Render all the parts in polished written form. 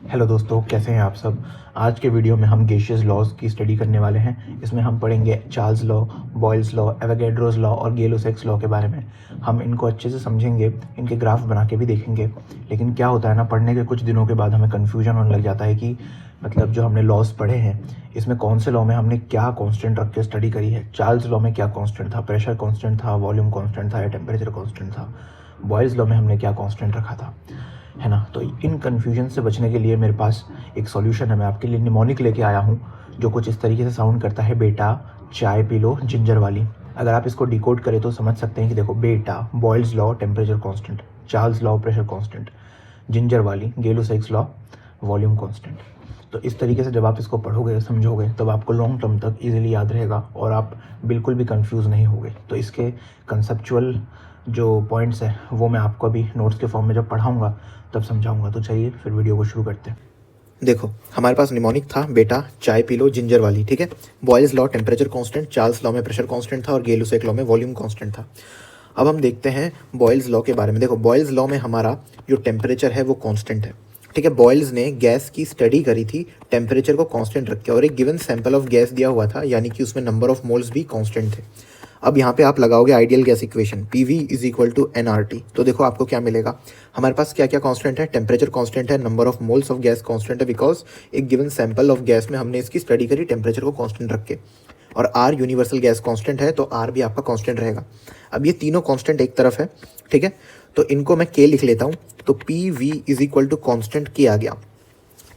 Hello दोस्तों, कैसे हैं आप सब। आज के वीडियो में हम गैसियस लॉज की स्टडी करने वाले हैं। इसमें हम पढ़ेंगे Charles law, Boyle's law, Avogadro's law और गै-लुसैक्स लॉ के बारे में। हम इनको अच्छे से समझेंगे, इनके ग्राफ बना के भी देखेंगे। लेकिन क्या होता है ना, पढ़ने के कुछ दिनों के बाद हमें कन्फ्यूजन होने लग जाता है कि मतलब जो हमने लॉज पढ़े हैं इसमें कौन से लॉ में हमने क्या कॉन्स्टेंट रख के स्टडी करी है। चार्ल्स लॉ में क्या कॉन्स्टेंट था, प्रेशर कॉन्स्टेंट था, वॉल्यूम कॉन्स्टेंट था या टेम्परेचर कॉन्स्टेंट था। बॉयल्स लॉ में हमने क्या कॉन्स्टेंट रखा था, है ना। तो इन कन्फ्यूजन से बचने के लिए मेरे पास एक सॉल्यूशन है। मैं आपके लिए निमोनिक लेके आया हूँ जो कुछ इस तरीके से साउंड करता है, बेटा चाय पी लो जिंजर वाली। अगर आप इसको डिकोड करें तो समझ सकते हैं कि देखो, बेटा boils law temperature constant, Charles law pressure constant, ginger वाली गै-लुसैक्स लॉ वॉल्यूम कांस्टेंट। तो इस तरीके से जब आप इसको पढ़ोगे समझोगे तब आपको लॉन्ग टर्म तक इजीली याद रहेगा और आप बिल्कुल भी कंफ्यूज नहीं होगे। तो इसके कंसेप्चुअल जो पॉइंट्स हैं वो मैं आपको अभी नोट्स के फॉर्म में जब पढ़ाऊँगा तब समझाऊंगा। तो चलिए फिर वीडियो को शुरू करते हैं। देखो, हमारे पास निमोनिक था, बेटा चाय पी लो जिंजर वाली, ठीक है। Boils law temperature constant, Charles law में प्रेशर कांस्टेंट था और गै-लुसैक लॉ में वॉल्यूम कांस्टेंट था। अब हम देखते हैं बॉयल्स लॉ के बारे में। देखो, बॉयल्स लॉ में हमारा जो टेम्परेचर है वो कांस्टेंट है, ठीक है। बॉयल्स ने गैस की स्टडी करी थी टेम्परेचर को कांस्टेंट रख के, और एक गिवन सैंपल ऑफ गैस दिया हुआ था, यानी कि उसमें नंबर ऑफ मोल्स भी कांस्टेंट थे। अब यहाँ पे आप लगाओगे ideal gas equation PV is equal to nRT। तो देखो आपको क्या मिलेगा। हमारे पास क्या क्या कांस्टेंट है, टेम्परेचर कांस्टेंट है, number of moles of gas constant है, बिकॉज एक गिवन सैंपल ऑफ गैस में हमने इसकी स्टडी करी टेम्परेचर को कांस्टेंट रख के। और R यूनिवर्सल गैस कांस्टेंट है, तो R भी आपका कांस्टेंट रहेगा। अब ये तीनों कांस्टेंट एक तरफ है, ठीक है। तो इनको मैं K लिख लेता हूँ, तो PV is equal to constant K आ गया,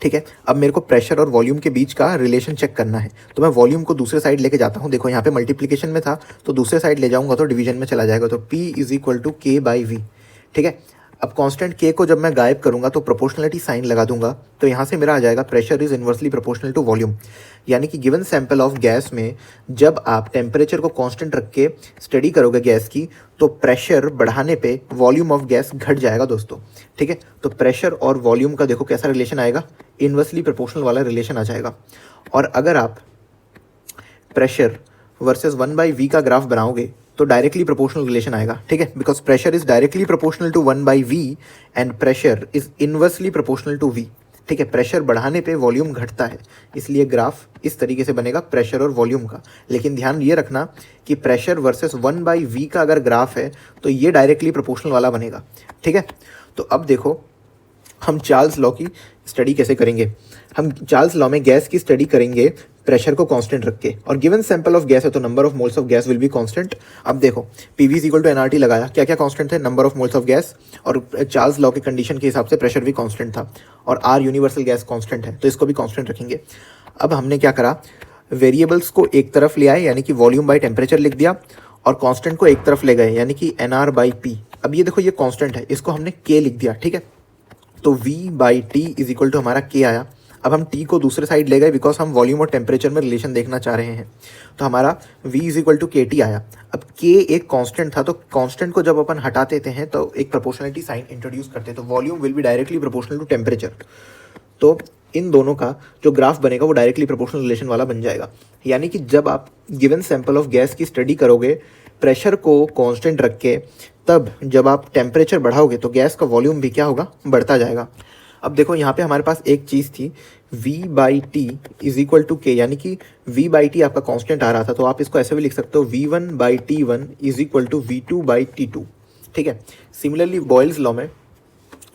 ठीक है। अब मेरे को प्रेशर और वॉल्यूम के बीच का रिलेशन चेक करना है, तो मैं वॉल्यूम को दूसरे साइड लेके जाता हूँ। देखो यहाँ पे मल्टीप्लिकेशन में था तो दूसरे साइड ले जाऊंगा तो डिवीजन में चला जाएगा, तो P is equal to K by V, ठीक है। अब कांस्टेंट K को जब मैं गायब करूंगा तो प्रोपोर्शनलिटी साइन लगा दूंगा, तो यहाँ से मेरा आ जाएगा pressure is inversely proportional to volume. यानी कि गिवन सैंपल ऑफ गैस में जब आप टेम्परेचर को कांस्टेंट रख के स्टडी करोगे गैस की, तो प्रेशर बढ़ाने पे वॉल्यूम ऑफ गैस घट जाएगा दोस्तों, ठीक है। तो प्रेशर और वॉल्यूम का देखो कैसा रिलेशन आएगा, इन्वर्सली प्रोपोर्शनल वाला रिलेशन आ जाएगा। और अगर आप प्रेशर वर्सेस 1/V का ग्राफ बनाओगे तो डायरेक्टली प्रोपोर्शनल रिलेशन आएगा, ठीक है। Because pressure is directly proportional to 1/V and pressure is inversely proportional to V, ठीक है। प्रेशर बढ़ाने पे वॉल्यूम घटता है, इसलिए ग्राफ इस तरीके से बनेगा प्रेशर और वॉल्यूम का। लेकिन ध्यान ये रखना कि प्रेशर वर्सेस 1/V का अगर ग्राफ है तो ये डायरेक्टली प्रोपोर्शनल वाला बनेगा, ठीक है। तो अब देखो हम चार्ल्स लॉ की स्टडी कैसे करेंगे। हम चार्ल्स लॉ में गैस की स्टडी करेंगे प्रेशर को कांस्टेंट रख के, और गिवन सैंपल ऑफ गैस है तो number of moles of gas will be constant. अब देखो PV is equal to nRT लगाया, क्या क्या कांस्टेंट थे, number of moles of gas, और चार्ल्स लॉ की कंडीशन के हिसाब से प्रेशर भी कांस्टेंट था, और R यूनिवर्सल गैस कांस्टेंट है तो इसको भी कांस्टेंट रखेंगे। अब हमने क्या करा, वेरिएबल्स को एक तरफ ले आए, यानी कि वॉल्यूम बाई टेम्परेचर लिख दिया, और कांस्टेंट को एक तरफ ले गए, यानी कि NR/P। अब ये देखो ये कांस्टेंट है, इसको हमने K लिख दिया, ठीक है। तो V/T इज इक्वल टू हमारा K आया। अब हम T को दूसरे साइड ले गए बिकॉज हम वॉल्यूम और टेम्परेचर में रिलेशन देखना चाह रहे हैं, तो हमारा V is equal to KT आया। अब K एक कांस्टेंट था, तो कांस्टेंट को जब अपन हटा देते हैं तो एक प्रोपोर्शनलिटी साइन इंट्रोड्यूस करते हैं, तो volume will be directly proportional to temperature. तो इन दोनों का जो ग्राफ बनेगा वो डायरेक्टली प्रोपोर्शनल रिलेशन वाला बन जाएगा। यानी कि जब आप गिवन सैंपल ऑफ गैस की स्टडी करोगे प्रेशर को कांस्टेंट रख के, तब जब आप टेम्परेचर बढ़ाओगे तो गैस का वॉल्यूम भी क्या होगा, बढ़ता जाएगा। अब देखो यहाँ पे हमारे पास एक चीज़ थी, V/T is equal to K, यानी कि V/T आपका कांस्टेंट आ रहा था, तो आप इसको ऐसे भी लिख सकते हो V1/T1 is equal to V2/T2, ठीक है। सिमिलरली बॉयल्स लॉ में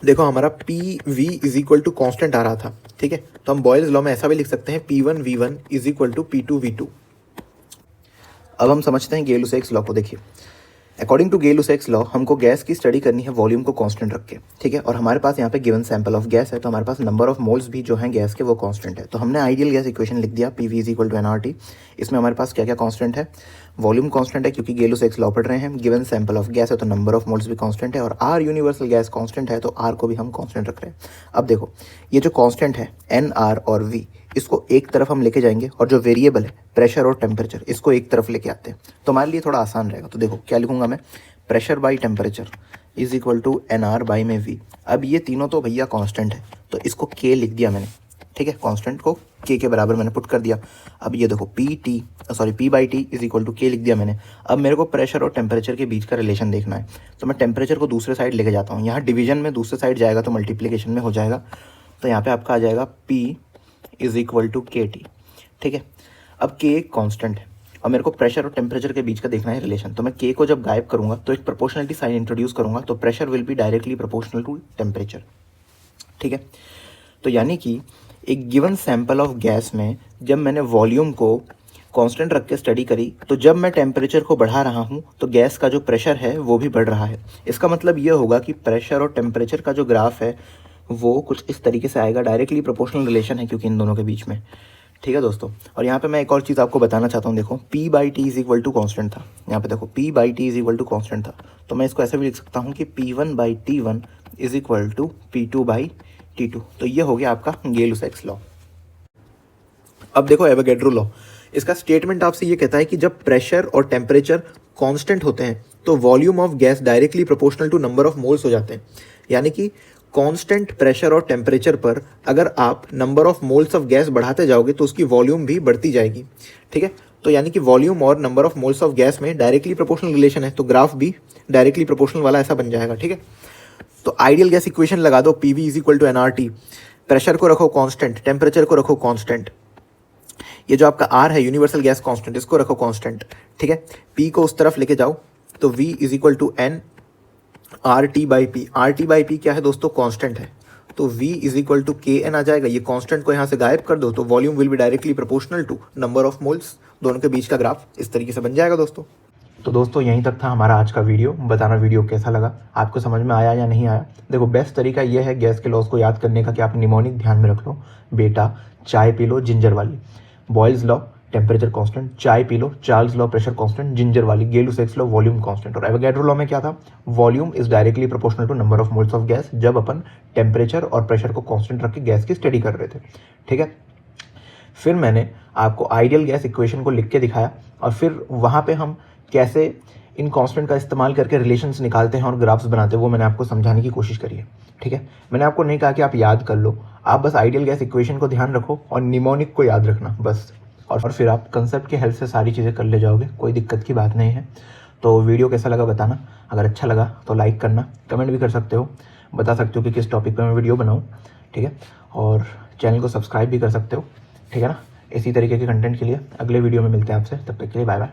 देखो हमारा PV is equal to constant आ रहा था, ठीक है। तो हम बॉयल्स लॉ में ऐसा भी लिख सकते हैं P1V1 is equal to P2V2। अब हम समझते हैं गै-लुसैक्स लॉ को। देखिए, अकॉर्डिंग टू गै-लुसैक्स लॉ हमको गैस की स्टडी करनी है वॉल्यूम को कांस्टेंट रख के, ठीक है। और हमारे पास यहाँ पे गिवन सैंपल ऑफ गैस है, तो हमारे पास नंबर ऑफ मोल्स भी जो हैं गैस के वो कांस्टेंट है। तो हमने आइडियल गैस इक्वेशन लिख दिया PV is equal to nRT। इसमें हमारे पास क्या क्या कांस्टेंट है, वॉल्यूम कांस्टेंट है क्योंकि गै-लुसैक्स लॉ पढ़ रहे हैं, गिवन सैंपल ऑफ गैस है तो नंबर ऑफ मोल्स भी कांस्टेंट है, और R यूनिवर्सल गैस कांस्टेंट है तो R को भी हम कांस्टेंट रख रहे हैं। अब देखो ये जो कांस्टेंट है NR और V, इसको एक तरफ हम लेके जाएंगे, और जो वेरिएबल है प्रेशर और टेम्परेचर इसको एक तरफ लेके आते हैं, तो हमारे लिए थोड़ा आसान रहेगा। तो देखो क्या लिखूंगा मैं, pressure by temperature is equal to NR by में V। अब ये तीनों तो भैया कांस्टेंट है तो इसको K लिख दिया मैंने, ठीक है। कांस्टेंट को K के बराबर मैंने पुट कर दिया। अब ये देखो P/T is equal to K लिख दिया मैंने। अब मेरे को प्रेशर और टेम्परेचर के बीच का रिलेशन देखना है, तो मैं टेम्परेचर को दूसरे साइड लेके जाता हूँ। यहाँ डिवीजन में दूसरे साइड जाएगा तो मल्टीप्लिकेशन में हो जाएगा, तो यहाँ पे आपका आ जाएगा P is equal to KT। ठीक है, अब K एक कॉन्स्टेंट है और मेरे को प्रेशर और टेम्परेचर के बीच का देखना है रिलेशन। तो मैं K को जब गायब करूँगा तो एक प्रोपोर्शनलिटी साइन इंट्रोड्यूस करूँगा, तो pressure will be directly proportional to temperature. ठीक है, तो यानी कि एक गिवन सैंपल ऑफ गैस में जब मैंने वॉल्यूम को कांस्टेंट रख के स्टडी करी, तो जब मैं टेम्परेचर को बढ़ा रहा हूँ तो गैस का जो प्रेशर है वो भी बढ़ रहा है। इसका मतलब ये होगा कि प्रेशर और टेम्परेचर का जो ग्राफ है वो कुछ इस तरीके से आएगा, डायरेक्टली प्रोपोर्शनल रिलेशन है क्योंकि इन दोनों के बीच में। ठीक है दोस्तों, और यहाँ पे मैं एक और चीज़ आपको बताना चाहता हूँ। देखो P/T is equal to constant था, यहाँ पे देखो P/T is equal to constant था, तो मैं इसको ऐसे भी लिख सकता हूँ कि P1/T1 is equal to P2/T2। तो ये हो गया आपका गेल-लुसाक्स लॉ। अब देखो एवोगैड्रो लॉ, इसका स्टेटमेंट आपसे ये कहता है कि जब प्रेशर और टेम्परेचर कांस्टेंट होते हैं तो volume of gas directly proportional to number of moles हो जाते हैं। यानी कि कांस्टेंट प्रेशर और टेम्परेचर पर अगर आप number of moles of gas बढ़ाते जाओगे तो उसकी वॉल्यूम भी बढ़ती जाएगी। ठीक है, तो यानी कि वॉल्यूम और number of moles of gas में डायरेक्टली प्रोपोर्शनल रिलेशन है, तो ग्राफ भी डायरेक्टली प्रोपोर्शनल वाला ऐसा बन जाएगा। ठीक है, तो आइडियल गैस इक्वेशन लगा दो, PV is equal to nRT। Pressure को रखो कांस्टेंट, टेम्परेचर को रखो कांस्टेंट, ये जो आपका R है यूनिवर्सल गैस कांस्टेंट, इसको रखो कांस्टेंट। ठीक है, P को उस तरफ लेके जाओ तो V is equal to N RT/P। RT/P क्या है दोस्तों? कांस्टेंट है, तो V is equal to KN आ जाएगा। ये कांस्टेंट को यहाँ से गायब कर दो तो volume will be directly proportional to number of moles, दोनों के बीच का ग्राफ इस तरीके से बन जाएगा दोस्तों। तो दोस्तों यहीं तक था हमारा आज का वीडियो। बताना वीडियो कैसा लगा, आपको समझ में आया या नहीं आया। देखो बेस्ट तरीका ये है गैस के लॉस को याद करने का कि आप निमोनिक ध्यान में रख लो। बेटा चाय पी लो जिंजर वाली, बॉयल्स लॉ टेम्परेचर कांस्टेंट, चाय पी लो, Charles law pressure constant, ginger वाली गेल-लुसाक्स लॉ वॉल्यूम कांस्टेंट, और एवोगैड्रो लॉ में क्या था? Volume is directly proportional to number of moles of gas, जब अपन टेम्परेचर और प्रेशर को कांस्टेंट रख के गैस की स्टडी कर रहे थे। ठीक है, फिर मैंने आपको आइडियल गैस इक्वेशन को लिख के दिखाया और फिर वहाँ पे हम कैसे इन कांस्टेंट का इस्तेमाल करके रिलेशंस निकालते हैं और ग्राफ्स बनाते हैं, वो मैंने आपको समझाने की कोशिश करी है। ठीक है, मैंने आपको नहीं कहा कि आप याद कर लो, आप बस आइडियल गैस इक्वेशन को ध्यान रखो और निमोनिक को याद रखना बस, और फिर आप कंसेप्ट के हेल्प से सारी चीज़ें कर ले जाओगे, कोई दिक्कत की बात नहीं है। तो वीडियो कैसा लगा बताना, अगर अच्छा लगा तो लाइक करना, कमेंट भी कर सकते हो, बता सकते हो कि किस टॉपिक पर मैं वीडियो बनाऊँ। ठीक है, और चैनल को सब्सक्राइब भी कर सकते हो। ठीक है ना, इसी तरीके के कंटेंट के लिए अगले वीडियो में मिलते हैं आपसे, तब तक के लिए बाय बाय।